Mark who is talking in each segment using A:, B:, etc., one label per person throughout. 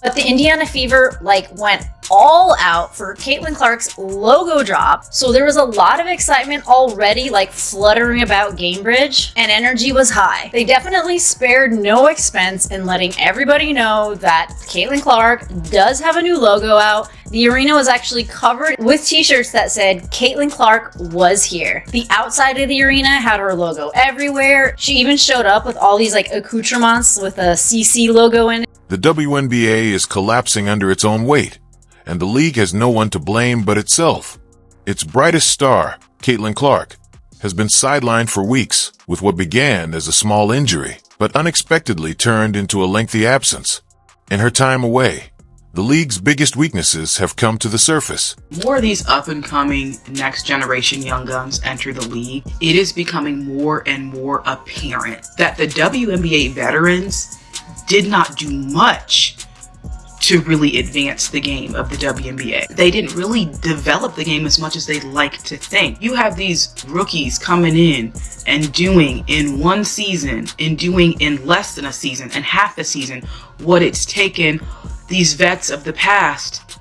A: But the Indiana Fever, went all out for Caitlin Clark's logo drop. So there was a lot of excitement already, fluttering about Gamebridge, and energy was high. They definitely spared no expense in letting everybody know that Caitlin Clark does have a new logo out. The arena was actually covered with t-shirts that said Caitlin Clark was here. The outside of the arena had her logo everywhere. She even showed up with all these accoutrements with a CC logo in it.
B: The WNBA is collapsing under its own weight, and the league has no one to blame but itself. Its brightest star, Caitlin Clark, has been sidelined for weeks with what began as a small injury, but unexpectedly turned into a lengthy absence. In her time away, the league's biggest weaknesses have come to the surface.
C: More of these up-and-coming next-generation young guns enter the league. It is becoming more and more apparent that the WNBA veterans did not do much to really advance the game of the WNBA. They didn't really develop the game as much as they'd like to think. You have these rookies coming in and doing in one season and doing in less than a season and half a season what it's taken these vets of the past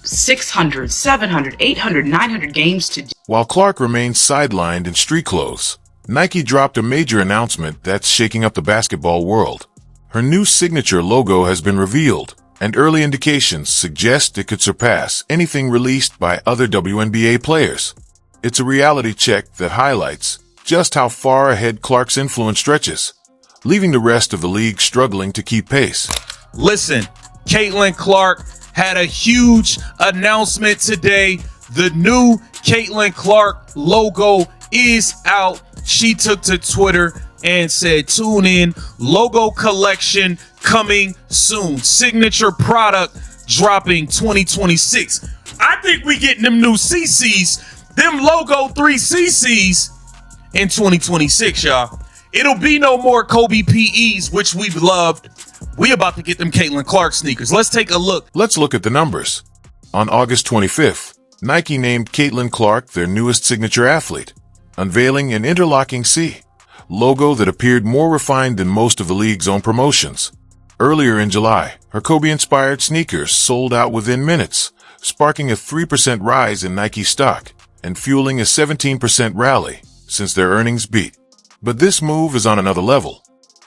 C: 600, 700, 800, 900 games to do.
B: While Clark remains sidelined in street clothes, Nike dropped a major announcement that's shaking up the basketball world. Her new signature logo has been revealed, and early indications suggest it could surpass anything released by other WNBA players. It's a reality check that highlights just how far ahead Clark's influence stretches, leaving the rest of the league struggling to keep pace.
D: Listen, Caitlin Clark had a huge announcement today. The new Caitlin Clark logo is out. She took to Twitter and said, tune in, logo collection coming soon. Signature product dropping 2026. I think we getting them new CCs, them logo 3 CCs in 2026, y'all. It'll be no more Kobe PEs, which we've loved. We about to get them Caitlin Clark sneakers. Let's take a look.
B: Let's look at the numbers. On August 25th, Nike named Caitlin Clark their newest signature athlete, unveiling an interlocking C logo that appeared more refined than most of the league's own promotions. Earlier in July, her Kobe-inspired sneakers sold out within minutes, sparking a 3% rise in Nike stock and fueling a 17% rally since their earnings beat. But this move is on another level.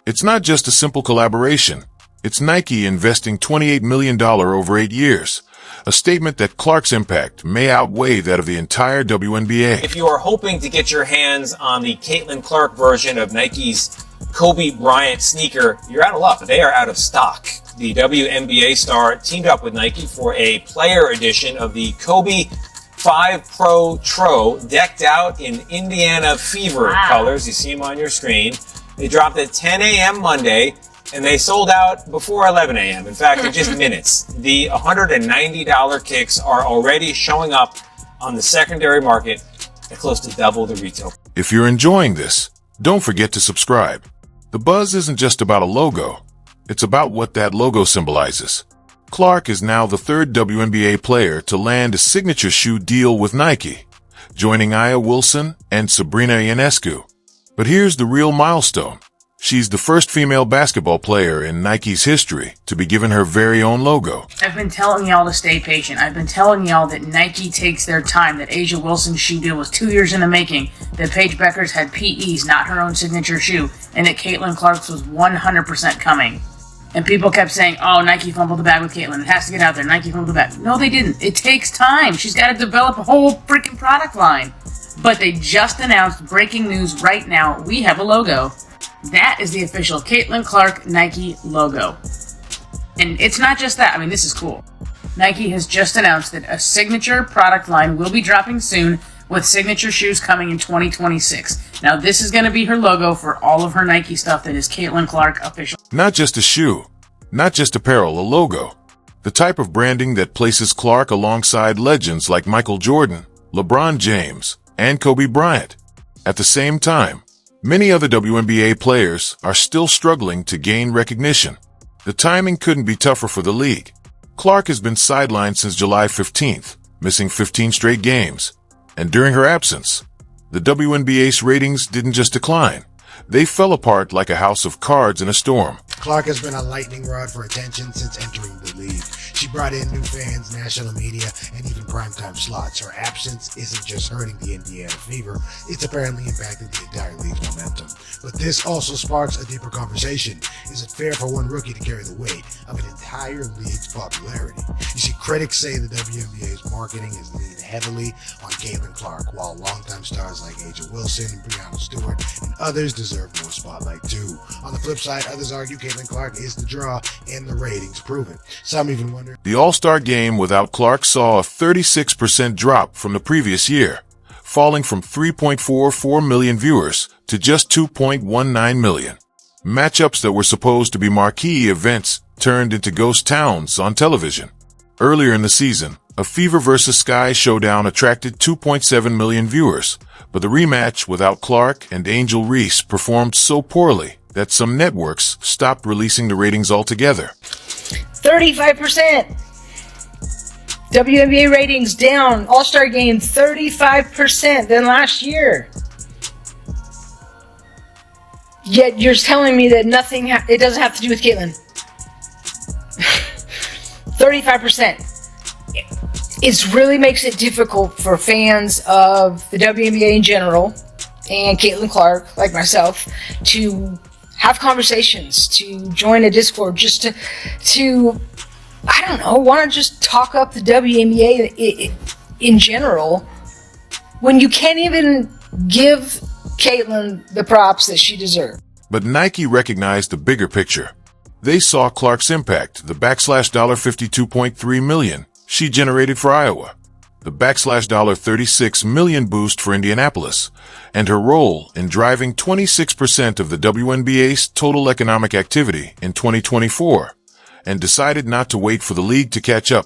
B: It's not just a simple collaboration. It's Nike investing $28 million over 8 years, a statement that Clark's impact may outweigh that of the entire WNBA.
E: If you are hoping to get your hands on the Caitlin Clark version of Nike's Kobe Bryant sneaker, you're out of luck. They are out of stock. The WNBA star teamed up with Nike for a player edition of the Kobe 5 Pro Tro, decked out in Indiana Fever colors. You see them on your screen. They dropped at 10 a.m. Monday, and they sold out before 11 a.m. In fact, in just minutes. The $190 kicks are already showing up on the secondary market at close to double the retail.
B: If you're enjoying this, don't forget to subscribe. The buzz isn't just about a logo. It's about what that logo symbolizes. Clark is now the third WNBA player to land a signature shoe deal with Nike, joining Aya Wilson and Sabrina Ionescu. But here's the real milestone. She's the first female basketball player in Nike's history to be given her very own logo.
C: I've been telling y'all to stay patient. I've been telling y'all that Nike takes their time, that A'ja Wilson's shoe deal was 2 years in the making, that Paige Beckers had PEs, not her own signature shoe, and that Caitlin Clark's was 100% coming. And people kept saying, oh, Nike fumbled the bag with Caitlin. It has to get out there. Nike fumbled the bag. No, they didn't. It takes time. She's got to develop a whole freaking product line. But they just announced, breaking news right now, we have a logo. That is the official Caitlin Clark Nike logo. And it's not just that. I mean, this is cool. Nike has just announced that a signature product line will be dropping soon, with signature shoes coming in 2026. Now, this is going to be her logo for all of her Nike stuff that is Caitlin Clark official.
B: Not just a shoe, not just apparel, a logo. The type of branding that places Clark alongside legends like Michael Jordan, LeBron James, and Kobe Bryant. At the same time, many other WNBA players are still struggling to gain recognition. The timing couldn't be tougher for the league. Clark has been sidelined since July 15th, missing 15 straight games. And during her absence, the WNBA's ratings didn't just decline. They fell apart like a house of cards in a storm.
F: Clark has been a lightning rod for attention since entering the league. She brought in new fans, national media, and even primetime slots. Her absence isn't just hurting the Indiana Fever, it's apparently impacted the entire league's momentum. But this also sparks a deeper conversation. Is it fair for one rookie to carry the weight of an entire league's popularity? You see, critics say the WNBA's marketing is leaned heavily on Caitlin Clark, while longtime stars like A'ja Wilson and Breanna Stewart and others deserve more spotlight too. On the flip side, others argue Caitlin Clark is the draw, and the ratings prove it. Some even wonder.
B: The All-Star game without Clark saw a 36% drop from the previous year, falling from 3.44 million viewers to just 2.19 million. Matchups that were supposed to be marquee events turned into ghost towns on television. Earlier in the season, a Fever vs. Sky showdown attracted 2.7 million viewers, but the rematch without Clark and Angel Reese performed so poorly that some networks stopped releasing the ratings altogether.
C: 35%. WNBA ratings down. All-Star game 35% than last year. Yet you're telling me that nothing, it doesn't have to do with Caitlin. 35%. It really makes it difficult for fans of the WNBA in general and Caitlin Clark, like myself, to have conversations, to join a Discord, just to I don't know, want to just talk up the WNBA in general, when you can't even give Caitlin the props that she deserves.
B: But Nike recognized the bigger picture. They saw Clark's impact, the $52.3 million she generated for Iowa, the $36 million boost for Indianapolis, and her role in driving 26% of the WNBA's total economic activity in 2024, and decided not to wait for the league to catch up.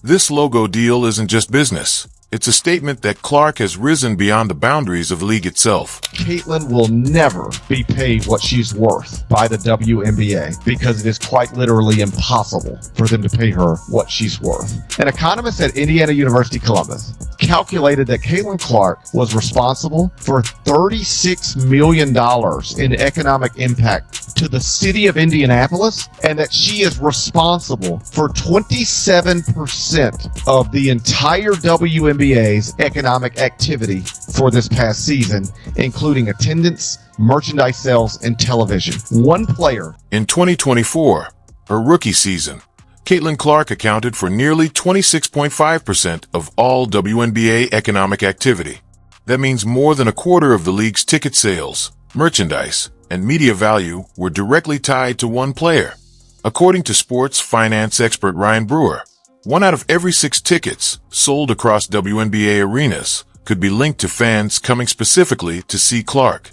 B: This logo deal isn't just business. It's a statement that Clark has risen beyond the boundaries of the league itself.
G: Caitlin will never be paid what she's worth by the WNBA because it is quite literally impossible for them to pay her what she's worth. An economist at Indiana University Columbus calculated that Caitlin Clark was responsible for $36 million in economic impact to the city of Indianapolis, and that she is responsible for 27% of the entire WNBA's economic activity for this past season, including attendance, merchandise sales, and television. One player.
B: In 2024, her rookie season, Caitlin Clark accounted for nearly 26.5% of all WNBA economic activity. That means more than a quarter of the league's ticket sales, merchandise, and media value were directly tied to one player. According to sports finance expert Ryan Brewer, 1 out of every 6 tickets sold across WNBA arenas could be linked to fans coming specifically to see Clark.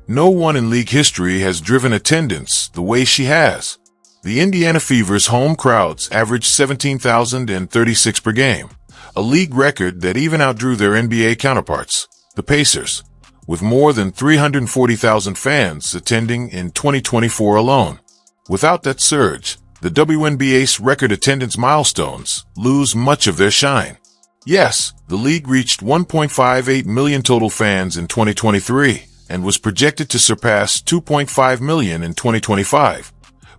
B: No one in league history has driven attendance the way she has. The Indiana Fever's home crowds averaged 17,036 per game, a league record that even outdrew their NBA counterparts, the Pacers, with more than 340,000 fans attending in 2024 alone. Without that surge, the WNBA's record attendance milestones lose much of their shine. Yes, the league reached 1.58 million total fans in 2023 and was projected to surpass 2.5 million in 2025.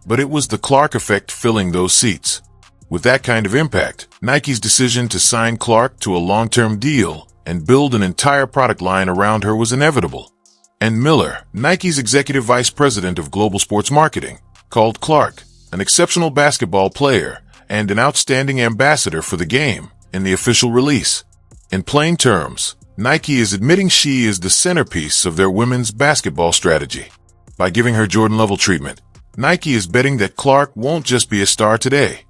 B: But it was the Clark effect filling those seats. With that kind of impact, Nike's decision to sign Clark to a long-term deal and build an entire product line around her was inevitable. And Miller, Nike's executive vice president of global sports marketing, called Clark an exceptional basketball player and an outstanding ambassador for the game in the official release. In plain terms, Nike is admitting she is the centerpiece of their women's basketball strategy. By giving her Jordan-level treatment, Nike is betting that Clark won't just be a star today.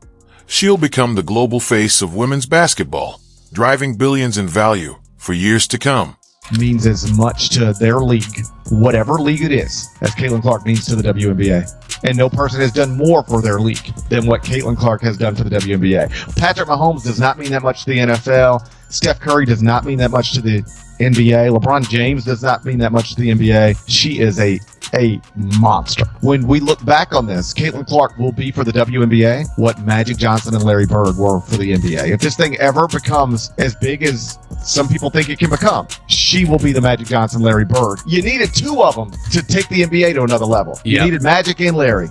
B: She'll become the global face of women's basketball, driving billions in value for years to come.
G: Means as much to their league, whatever league it is, as Caitlin Clark means to the WNBA. And no person has done more for their league than what Caitlin Clark has done for the WNBA. Patrick Mahomes does not mean that much to the NFL. Steph Curry does not mean that much to the NBA. LeBron James does not mean that much to the NBA. She is a monster. When we look back on this, Caitlin Clark will be for the WNBA what Magic Johnson and Larry Bird were for the NBA. If this thing ever becomes as big as some people think it can become, she will be the Magic Johnson, Larry Bird. You needed 2 of them to take the NBA to another level. You needed Magic and Larry.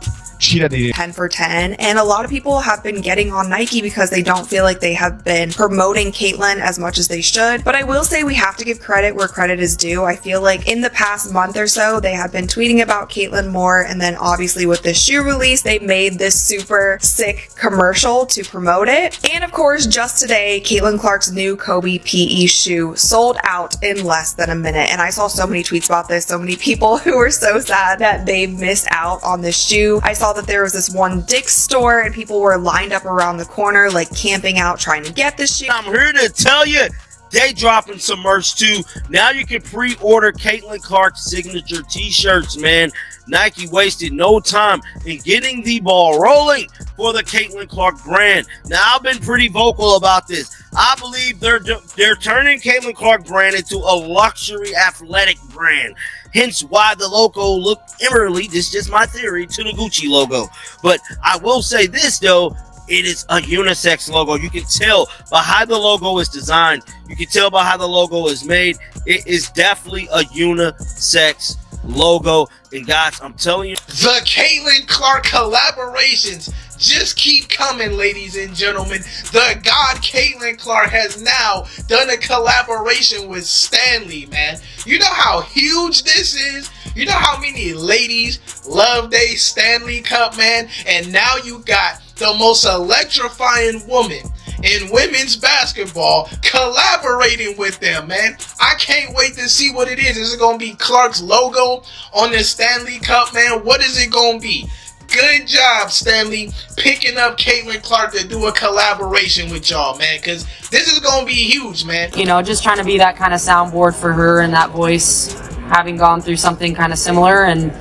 G: She doesn't need
H: 10 for 10, and a lot of people have been getting on Nike because they don't feel like they have been promoting Caitlyn as much as they should. But I will say we have to give credit where credit is due. I feel like in the past month or so, they have been tweeting about Caitlyn more, and then obviously with this shoe release, they made this super sick commercial to promote it. And of course, just today, Caitlyn Clark's new Kobe PE shoe sold out in less than a minute. And I saw so many tweets about this, so many people who were so sad that they missed out on this shoe. I saw that there was this one Dick's store and people were lined up around the corner, like camping out, trying to get this shoe.
I: I'm here to tell you, they dropping some merch too. Now you can pre-order Caitlyn Clark's signature t-shirts, man. Nike wasted no time in getting the ball rolling for the Caitlyn Clark brand. Now, I've been pretty vocal about this. I believe they're turning Caitlyn Clark brand into a luxury athletic brand. Hence why the logo looked eerily, this is just my theory, to the Gucci logo. But I will say this though, it is a unisex logo. You can tell by how the logo is designed. You can tell by how the logo is made. It is definitely a unisex logo. And guys, I'm telling you,
J: the Caitlyn Clark collaborations just keep coming, ladies and gentlemen. The God Caitlyn Clark has now done a collaboration with Stanley, man. You know how huge this is? You know how many ladies love they Stanley Cup, man? And now you got the most electrifying woman in women's basketball collaborating with them, man. I can't wait to see what it is. Is it going to be Clark's logo on the Stanley Cup, man? What is it going to be? Good job, Stanley, picking up Caitlyn Clark to do a collaboration with y'all, man, because this is going to be huge, man.
K: You know, just trying to be that kind of soundboard for her and that voice, having gone through something kind of similar, and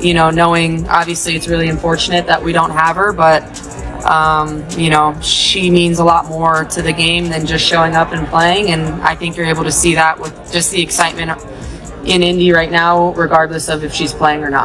K: you know, knowing obviously it's really unfortunate that we don't have her, but you know, she means a lot more to the game than just showing up and playing, and I think you're able to see that with just the excitement in Indy right now, regardless of if she's playing or not.